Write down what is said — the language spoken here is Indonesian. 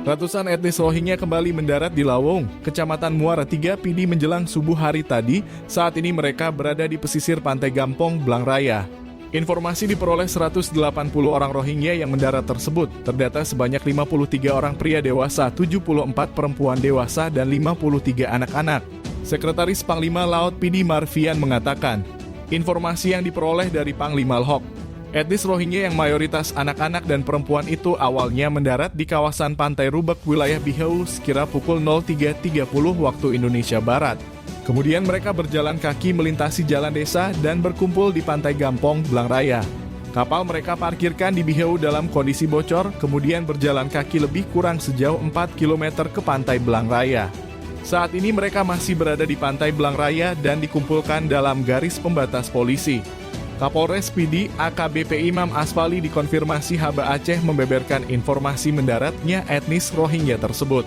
Ratusan etnis Rohingya kembali mendarat di Lawong, Kecamatan Muara III, Pidi menjelang subuh hari tadi. Saat ini mereka berada di pesisir Pantai Gampong, Blang Raya. Informasi diperoleh 180 orang Rohingya yang mendarat tersebut. Terdata sebanyak 53 orang pria dewasa, 74 perempuan dewasa, dan 53 anak-anak. Sekretaris Panglima Laut Pidi Marfian mengatakan, informasi yang diperoleh dari Panglima Lhok, etnis Rohingya yang mayoritas anak-anak dan perempuan itu awalnya mendarat di kawasan Pantai Rubek, wilayah Bihau sekira pukul 03.30 waktu Indonesia Barat. Kemudian mereka berjalan kaki melintasi jalan desa dan berkumpul di Pantai Gampong, Blang Raya. Kapal mereka parkirkan di Bihau dalam kondisi bocor, kemudian berjalan kaki lebih kurang sejauh 4 km ke Pantai Blang Raya. Saat ini mereka masih berada di Pantai Blang Raya dan dikumpulkan dalam garis pembatas polisi. Kapolres Pidi AKBP Imam Asfali dikonfirmasi Haba Aceh membeberkan informasi mendaratnya etnis Rohingya tersebut.